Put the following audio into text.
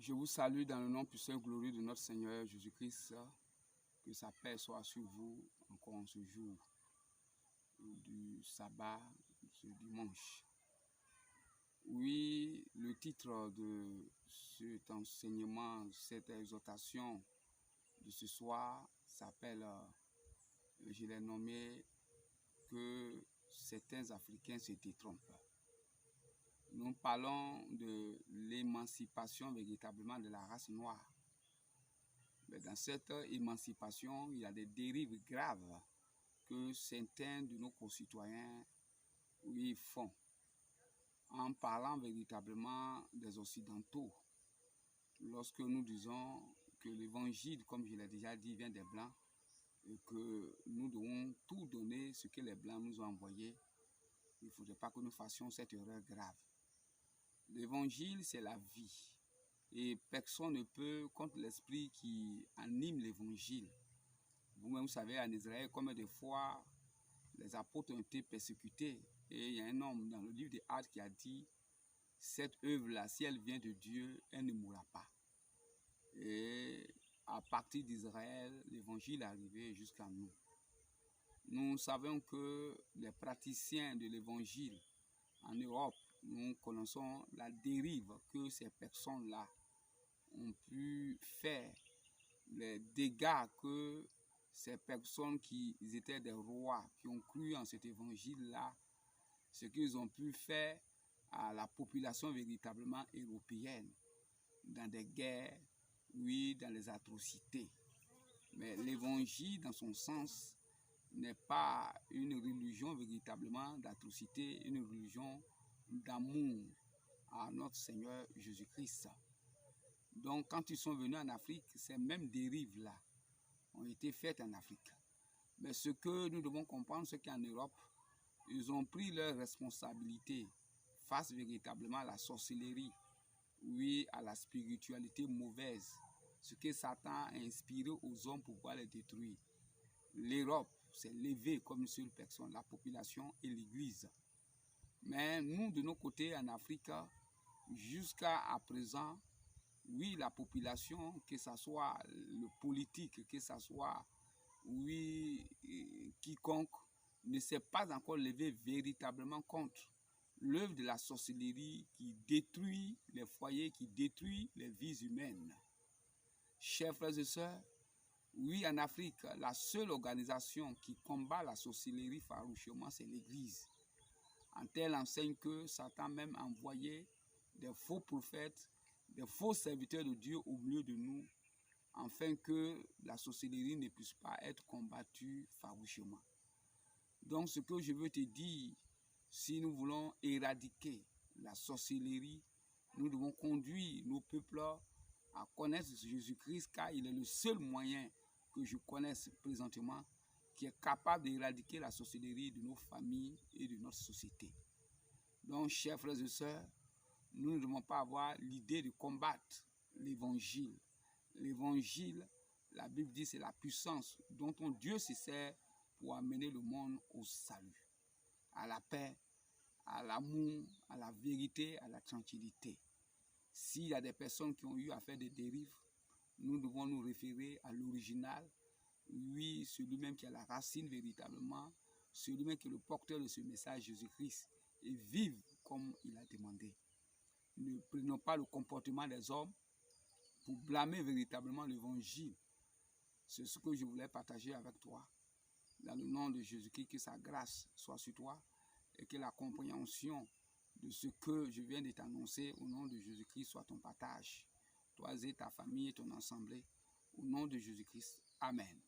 Je vous salue dans le nom puissant et glorieux de notre Seigneur Jésus-Christ. Que sa paix soit sur vous encore en ce jour du sabbat, ce dimanche. Oui, le titre de cet enseignement, cette exhortation de ce soir s'appelle, je l'ai nommé, que certains Africains se détrompent. Nous parlons de l'émancipation véritablement de la race noire. Mais dans cette émancipation, il y a des dérives graves que certains de nos concitoyens font. En parlant véritablement des Occidentaux, lorsque nous disons que l'évangile, comme je l'ai déjà dit, vient des Blancs, et que nous devons tout donner ce que les Blancs nous ont envoyé, il ne faudrait pas que nous fassions cette erreur grave. L'évangile, c'est la vie. Et personne ne peut, contre l'esprit qui anime l'évangile. Vous-même, vous savez, en Israël, combien de fois les apôtres ont été persécutés. Et il y a un homme dans le livre des Actes qui a dit, cette œuvre-là, si elle vient de Dieu, elle ne mourra pas. Et à partir d'Israël, l'évangile est arrivé jusqu'à nous. Nous savons que les praticiens de l'évangile en Europe, nous connaissons la dérive que ces personnes-là ont pu faire, les dégâts que ces personnes qui étaient des rois, qui ont cru en cet évangile-là, ce qu'ils ont pu faire à la population véritablement européenne, dans des guerres, oui, dans les atrocités. Mais l'évangile, dans son sens, n'est pas une religion véritablement d'atrocité, une religion d'amour à notre Seigneur Jésus-Christ. Donc, quand ils sont venus en Afrique, ces mêmes dérives-là ont été faites en Afrique. Mais ce que nous devons comprendre, c'est qu'en Europe, ils ont pris leurs responsabilités face véritablement à la sorcellerie, oui, à la spiritualité mauvaise, ce que Satan a inspiré aux hommes pour pouvoir les détruire. L'Europe s'est levée comme une seule personne, la population et l'Église. Mais nous, de nos côtés en Afrique, jusqu'à présent, oui, la population, que ce soit le politique, que ce soit, oui, quiconque, ne s'est pas encore levé véritablement contre l'œuvre de la sorcellerie qui détruit les foyers, qui détruit les vies humaines. Chers frères et sœurs, oui, en Afrique, la seule organisation qui combat la sorcellerie farouchement, c'est l'Église. En telle enseigne que Satan même a envoyé des faux prophètes, des faux serviteurs de Dieu au milieu de nous, afin que la sorcellerie ne puisse pas être combattue farouchement. Donc, ce que je veux te dire, si nous voulons éradiquer la sorcellerie, nous devons conduire nos peuples à connaître Jésus-Christ, car il est le seul moyen que je connaisse présentement qui est capable d'éradiquer la sorcellerie de nos familles et de notre société. Donc, chers frères et sœurs, nous ne devons pas avoir l'idée de combattre l'évangile. L'évangile, la Bible dit, c'est la puissance dont ton Dieu se sert pour amener le monde au salut, à la paix, à l'amour, à la vérité, à la tranquillité. S'il y a des personnes qui ont eu à faire des dérives, nous devons nous référer à l'original, oui, celui-même qui a la racine véritablement, celui-même qui est le porteur de ce message, Jésus-Christ, et vivre comme il a demandé. Ne prenons pas le comportement des hommes pour blâmer véritablement l'évangile. C'est ce que je voulais partager avec toi. Dans le nom de Jésus-Christ, que sa grâce soit sur toi et que la compréhension de ce que je viens de t'annoncer au nom de Jésus-Christ soit ton partage. Toi et ta famille et ton assemblée, au nom de Jésus-Christ. Amen.